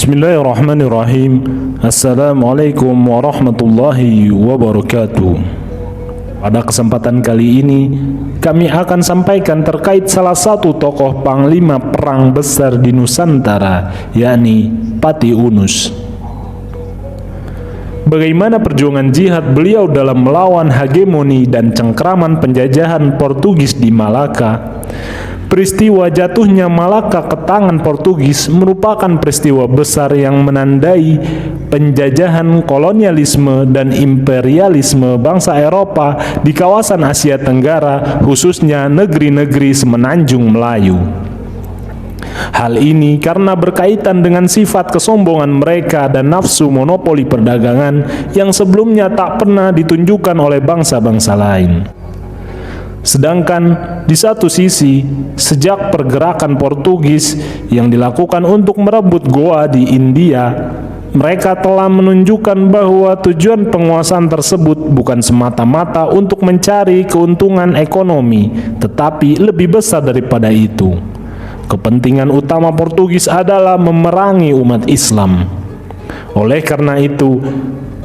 Bismillahirrahmanirrahim. Assalamualaikum warahmatullahi wabarakatuh. Pada kesempatan kali ini kami akan sampaikan terkait salah satu tokoh panglima perang besar di Nusantara, yakni Pati Unus. Bagaimana perjuangan jihad beliau dalam melawan hegemoni dan cengkraman penjajahan Portugis di Malaka. Peristiwa jatuhnya Malaka ke tangan Portugis merupakan peristiwa besar yang menandai penjajahan kolonialisme dan imperialisme bangsa Eropa di kawasan Asia Tenggara, khususnya negeri-negeri semenanjung Melayu. Hal ini karena berkaitan dengan sifat kesombongan mereka dan nafsu monopoli perdagangan yang sebelumnya tak pernah ditunjukkan oleh bangsa-bangsa lain. Sedangkan di satu sisi, sejak pergerakan Portugis yang dilakukan untuk merebut Goa di India, mereka telah menunjukkan bahwa tujuan penguasaan tersebut bukan semata-mata untuk mencari keuntungan ekonomi, tetapi lebih besar daripada itu. Kepentingan utama Portugis adalah memerangi umat Islam. Oleh karena itu,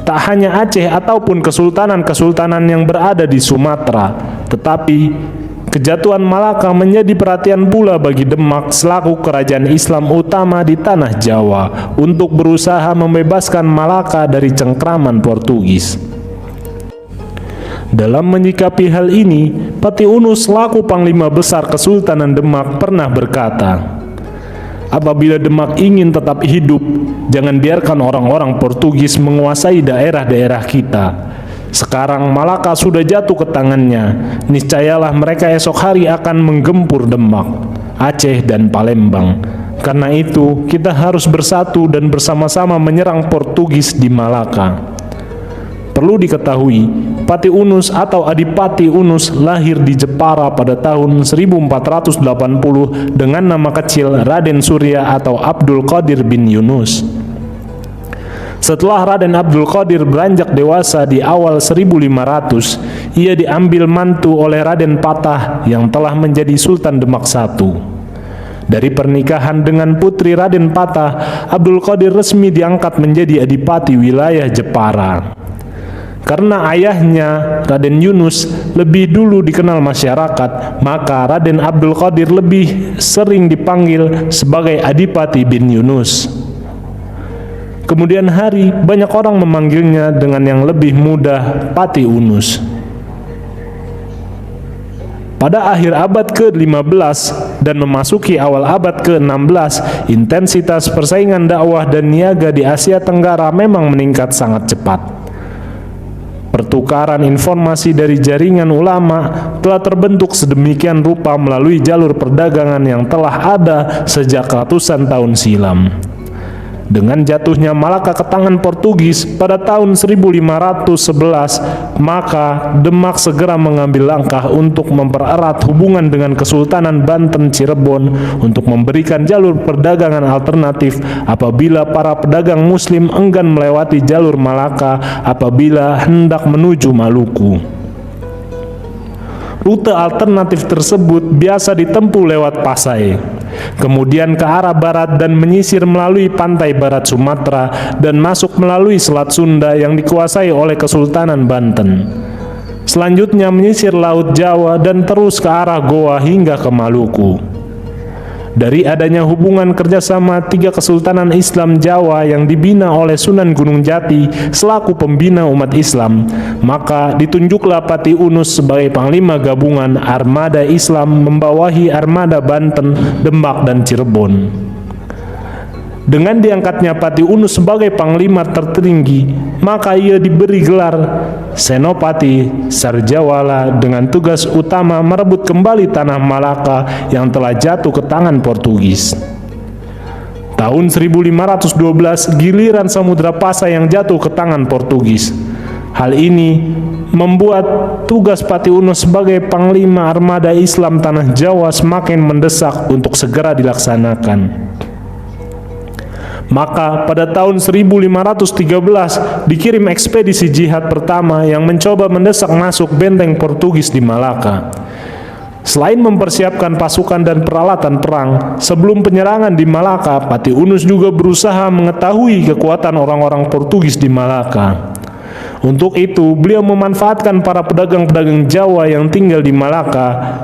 tak hanya Aceh ataupun kesultanan-kesultanan yang berada di Sumatera, tetapi kejatuhan Malaka menjadi perhatian pula bagi Demak selaku kerajaan Islam utama di tanah Jawa untuk berusaha membebaskan Malaka dari cengkraman Portugis. Dalam menyikapi hal ini, Pati Unus selaku panglima besar Kesultanan Demak pernah berkata, "Apabila Demak ingin tetap hidup, jangan biarkan orang-orang Portugis menguasai daerah-daerah kita. Sekarang Malaka sudah jatuh ke tangannya, niscayalah mereka esok hari akan menggempur Demak, Aceh, dan Palembang. Karena itu, kita harus bersatu dan bersama-sama menyerang Portugis di Malaka." Perlu diketahui, Pati Unus atau Adipati Unus lahir di Jepara pada tahun 1480 dengan nama kecil Raden Surya atau Abdul Qadir bin Yunus. Setelah Raden Abdul Qadir beranjak dewasa di awal 1500, ia diambil mantu oleh Raden Patah yang telah menjadi Sultan Demak I. Dari pernikahan dengan putri Raden Patah, Abdul Qadir resmi diangkat menjadi adipati wilayah Jepara. Karena ayahnya, Raden Yunus, lebih dulu dikenal masyarakat, maka Raden Abdul Qadir lebih sering dipanggil sebagai Adipati bin Yunus. Kemudian hari, banyak orang memanggilnya dengan yang lebih mudah, Pati Unus. Pada akhir abad ke-15 dan memasuki awal abad ke-16, intensitas persaingan dakwah dan niaga di Asia Tenggara memang meningkat sangat cepat. Pertukaran informasi dari jaringan ulama telah terbentuk sedemikian rupa melalui jalur perdagangan yang telah ada sejak ratusan tahun silam. Dengan jatuhnya Malaka ke tangan Portugis pada tahun 1511, maka Demak segera mengambil langkah untuk mempererat hubungan dengan Kesultanan Banten Cirebon untuk memberikan jalur perdagangan alternatif apabila para pedagang Muslim enggan melewati jalur Malaka apabila hendak menuju Maluku. Rute alternatif tersebut biasa ditempuh lewat Pasai, kemudian ke arah barat dan menyisir melalui pantai barat Sumatera dan masuk melalui Selat Sunda yang dikuasai oleh Kesultanan Banten. Selanjutnya menyisir Laut Jawa dan terus ke arah Goa hingga ke Maluku. Dari adanya hubungan kerjasama tiga Kesultanan Islam Jawa yang dibina oleh Sunan Gunung Jati selaku pembina umat Islam, maka ditunjuklah Pati Unus sebagai panglima gabungan armada Islam membawahi armada Banten, Demak, dan Cirebon. Dengan diangkatnya Pati Unus sebagai panglima tertinggi, maka ia diberi gelar Senopati Sarjawala dengan tugas utama merebut kembali tanah Malaka yang telah jatuh ke tangan Portugis. Tahun 1512, giliran Samudra Pasai yang jatuh ke tangan Portugis. Hal ini membuat tugas Pati Unus sebagai panglima armada Islam tanah Jawa semakin mendesak untuk segera dilaksanakan. Maka pada tahun 1513 dikirim ekspedisi jihad pertama yang mencoba mendesak masuk benteng Portugis di Malaka. Selain mempersiapkan pasukan dan peralatan perang, sebelum penyerangan di Malaka, Pati Unus juga berusaha mengetahui kekuatan orang-orang Portugis di Malaka. Untuk itu, beliau memanfaatkan para pedagang-pedagang Jawa yang tinggal di Malaka,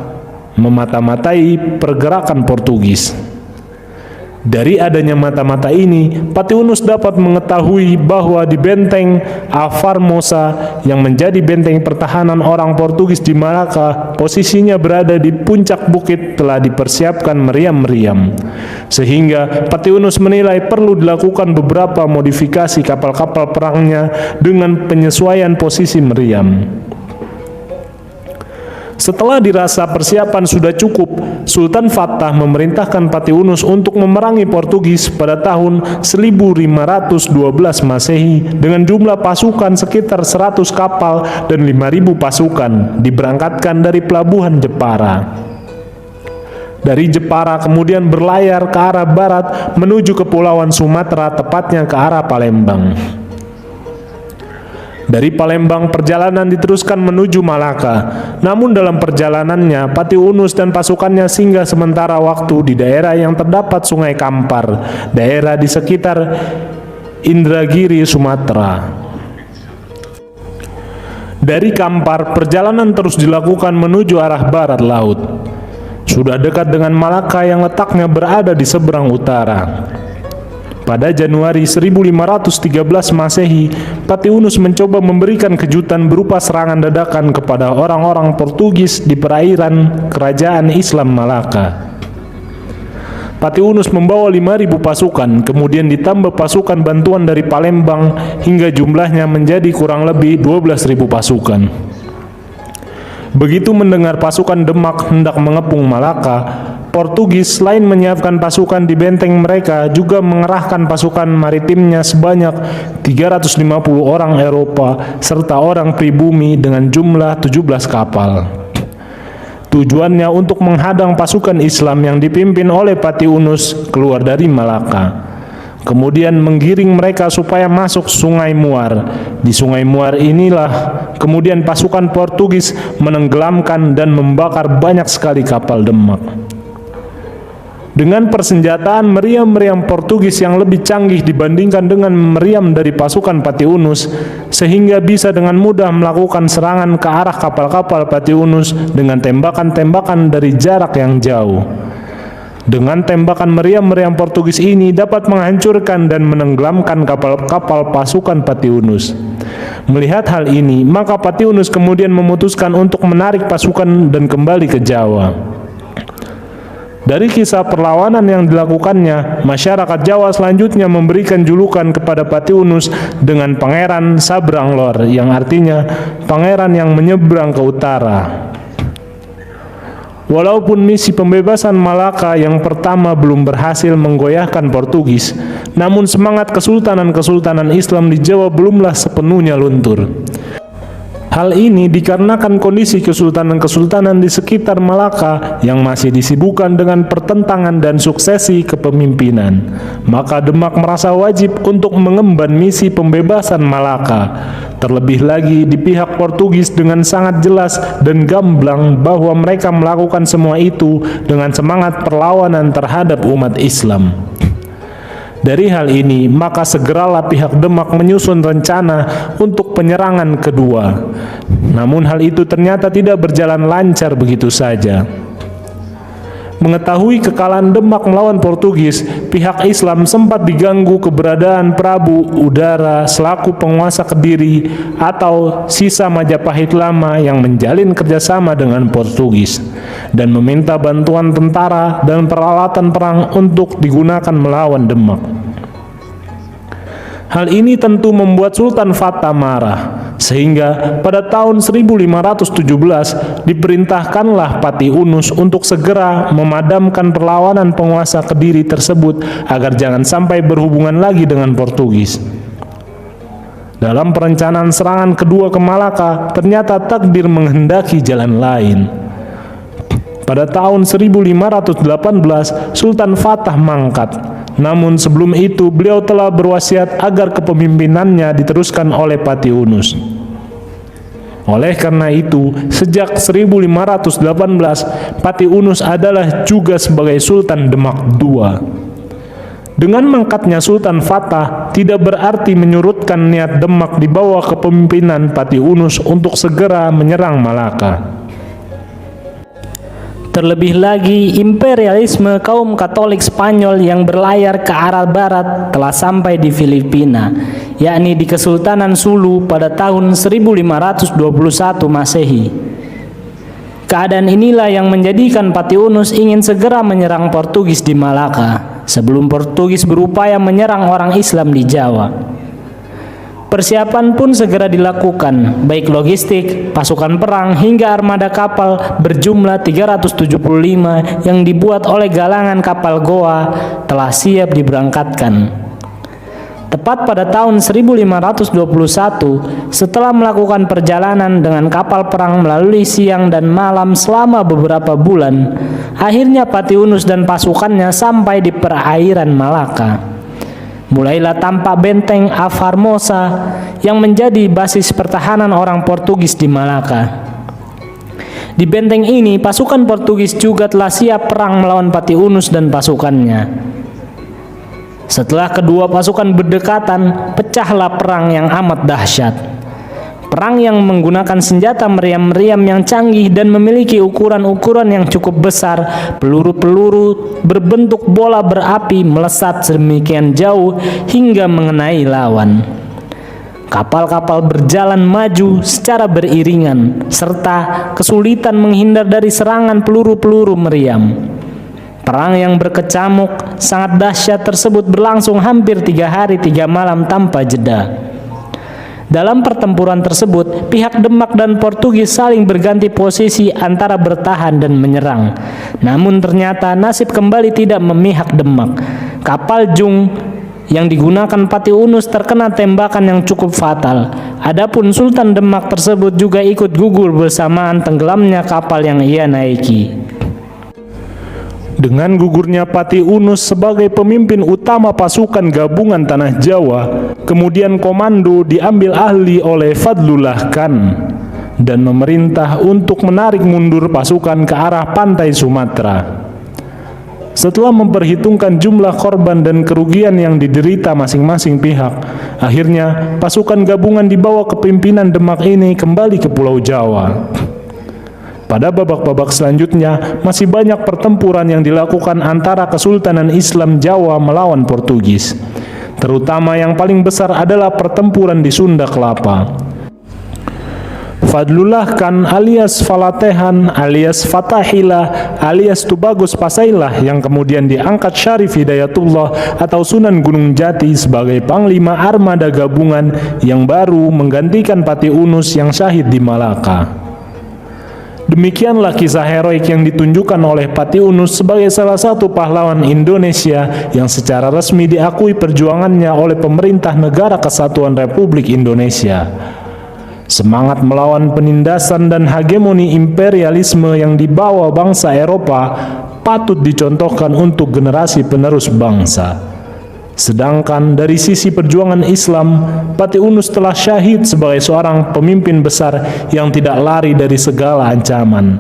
memata-matai pergerakan Portugis. Dari adanya mata-mata ini, Pati Unus dapat mengetahui bahwa di benteng Avarmosa yang menjadi benteng pertahanan orang Portugis di Malaka, posisinya berada di puncak bukit telah dipersiapkan meriam-meriam. Sehingga Pati Unus menilai perlu dilakukan beberapa modifikasi kapal-kapal perangnya dengan penyesuaian posisi meriam. Setelah dirasa persiapan sudah cukup, Sultan Fattah memerintahkan Pati Unus untuk memerangi Portugis pada tahun 1512 Masehi dengan jumlah pasukan sekitar 100 kapal dan 5.000 pasukan diberangkatkan dari pelabuhan Jepara. Dari Jepara kemudian berlayar ke arah barat menuju Kepulauan Sumatera, tepatnya ke arah Palembang. Dari Palembang perjalanan diteruskan menuju Malaka. Namun dalam perjalanannya Pati Unus dan pasukannya singgah sementara waktu di daerah yang terdapat Sungai Kampar, daerah di sekitar Indragiri, Sumatera. Dari Kampar perjalanan terus dilakukan menuju arah barat laut. Sudah dekat dengan Malaka yang letaknya berada di seberang utara. Pada Januari 1513 Masehi, Pati Unus mencoba memberikan kejutan berupa serangan dadakan kepada orang-orang Portugis di perairan Kerajaan Islam Malaka. Pati Unus membawa 5.000 pasukan, kemudian ditambah pasukan bantuan dari Palembang hingga jumlahnya menjadi kurang lebih 12.000 pasukan. Begitu mendengar pasukan Demak hendak mengepung Malaka, Portugis selain menyiapkan pasukan di benteng mereka juga mengerahkan pasukan maritimnya sebanyak 350 orang Eropa serta orang pribumi dengan jumlah 17 kapal. Tujuannya untuk menghadang pasukan Islam yang dipimpin oleh Pati Unus keluar dari Malaka. Kemudian menggiring mereka supaya masuk Sungai Muar. Di Sungai Muar inilah kemudian pasukan Portugis menenggelamkan dan membakar banyak sekali kapal Demak. Dengan persenjataan meriam-meriam Portugis yang lebih canggih dibandingkan dengan meriam dari pasukan Pati Unus, sehingga bisa dengan mudah melakukan serangan ke arah kapal-kapal Pati Unus dengan tembakan-tembakan dari jarak yang jauh. Dengan tembakan meriam-meriam Portugis ini dapat menghancurkan dan menenggelamkan kapal-kapal pasukan Pati Unus. Melihat hal ini, maka Pati Unus kemudian memutuskan untuk menarik pasukan dan kembali ke Jawa. Dari kisah perlawanan yang dilakukannya, masyarakat Jawa selanjutnya memberikan julukan kepada Pati Unus dengan Pangeran Sabranglor, yang artinya pangeran yang menyeberang ke utara. Walaupun misi pembebasan Malaka yang pertama belum berhasil menggoyahkan Portugis, namun semangat kesultanan-kesultanan Islam di Jawa belumlah sepenuhnya luntur. Hal ini dikarenakan kondisi kesultanan-kesultanan di sekitar Malaka yang masih disibukkan dengan pertentangan dan suksesi kepemimpinan. Maka Demak merasa wajib untuk mengemban misi pembebasan Malaka. Terlebih lagi di pihak Portugis dengan sangat jelas dan gamblang bahwa mereka melakukan semua itu dengan semangat perlawanan terhadap umat Islam. Dari hal ini, maka segeralah pihak Demak menyusun rencana untuk penyerangan kedua. Namun hal itu ternyata tidak berjalan lancar begitu saja. Mengetahui kekalahan Demak melawan Portugis, pihak Islam sempat diganggu keberadaan Prabu Udara selaku penguasa Kediri atau sisa Majapahit lama yang menjalin kerjasama dengan Portugis dan meminta bantuan tentara dan peralatan perang untuk digunakan melawan Demak. Hal ini tentu membuat Sultan Fattah marah, sehingga pada tahun 1517 diperintahkanlah Pati Unus untuk segera memadamkan perlawanan penguasa Kediri tersebut agar jangan sampai berhubungan lagi dengan Portugis. Dalam perencanaan serangan kedua ke Malaka, ternyata takdir menghendaki jalan lain. Pada tahun 1518, Sultan Fattah mangkat. Namun sebelum itu beliau telah berwasiat agar kepemimpinannya diteruskan oleh Pati Unus. Oleh karena itu, sejak 1518, Pati Unus adalah juga sebagai Sultan Demak II. Dengan mangkatnya Sultan Fatah tidak berarti menyurutkan niat Demak di bawah kepemimpinan Pati Unus untuk segera menyerang Malaka. Terlebih lagi, imperialisme kaum Katolik Spanyol yang berlayar ke arah barat telah sampai di Filipina, yakni di Kesultanan Sulu pada tahun 1521 Masehi. Keadaan inilah yang menjadikan Pati Unus ingin segera menyerang Portugis di Malaka, sebelum Portugis berupaya menyerang orang Islam di Jawa. Persiapan pun segera dilakukan, baik logistik, pasukan perang, hingga armada kapal berjumlah 375 yang dibuat oleh galangan kapal Goa telah siap diberangkatkan. Tepat pada tahun 1521, setelah melakukan perjalanan dengan kapal perang melalui siang dan malam selama beberapa bulan, akhirnya Pati Unus dan pasukannya sampai di perairan Malaka. Mulailah tampak benteng Afarmosa yang menjadi basis pertahanan orang Portugis di Malaka. Di benteng ini, pasukan Portugis juga telah siap perang melawan Pati Unus dan pasukannya. Setelah kedua pasukan berdekatan, pecahlah perang yang amat dahsyat. Perang yang menggunakan senjata meriam-meriam yang canggih dan memiliki ukuran-ukuran yang cukup besar, peluru-peluru berbentuk bola berapi melesat sedemikian jauh hingga mengenai lawan. Kapal-kapal berjalan maju secara beriringan, serta kesulitan menghindar dari serangan peluru-peluru meriam. Perang yang berkecamuk sangat dahsyat tersebut berlangsung hampir 3 hari 3 malam tanpa jeda. Dalam pertempuran tersebut, pihak Demak dan Portugis saling berganti posisi antara bertahan dan menyerang. Namun ternyata nasib kembali tidak memihak Demak. Kapal Jung yang digunakan Pati Unus terkena tembakan yang cukup fatal. Adapun Sultan Demak tersebut juga ikut gugur bersamaan tenggelamnya kapal yang ia naiki. Dengan gugurnya Pati Unus sebagai pemimpin utama pasukan gabungan Tanah Jawa, kemudian komando diambil alih oleh Fadlullah Khan dan memerintah untuk menarik mundur pasukan ke arah pantai Sumatera. Setelah memperhitungkan jumlah korban dan kerugian yang diderita masing-masing pihak, akhirnya pasukan gabungan di bawah kepimpinan Demak ini kembali ke Pulau Jawa. Pada babak-babak selanjutnya, masih banyak pertempuran yang dilakukan antara Kesultanan Islam Jawa melawan Portugis. Terutama yang paling besar adalah pertempuran di Sunda Kelapa. Fadlullah Khan alias Falatehan alias Fatahillah alias Tubagus Pasailah yang kemudian diangkat Syarif Hidayatullah atau Sunan Gunung Jati sebagai Panglima Armada Gabungan yang baru menggantikan Pati Unus yang syahid di Malaka. Demikianlah kisah heroik yang ditunjukkan oleh Pati Unus sebagai salah satu pahlawan Indonesia yang secara resmi diakui perjuangannya oleh pemerintah Negara Kesatuan Republik Indonesia. Semangat melawan penindasan dan hegemoni imperialisme yang dibawa bangsa Eropa patut dicontohkan untuk generasi penerus bangsa. Sedangkan dari sisi perjuangan Islam, Pati Unus telah syahid sebagai seorang pemimpin besar yang tidak lari dari segala ancaman.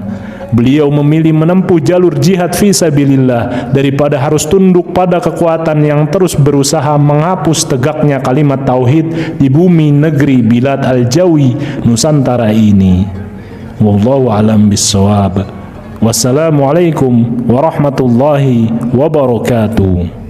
Beliau memilih menempuh jalur jihad fisabilillah daripada harus tunduk pada kekuatan yang terus berusaha menghapus tegaknya kalimat tauhid di bumi negeri Bilad Al-Jawi Nusantara ini. Wallahu a'lam bissawab. Wassalamualaikum warahmatullahi wabarakatuh.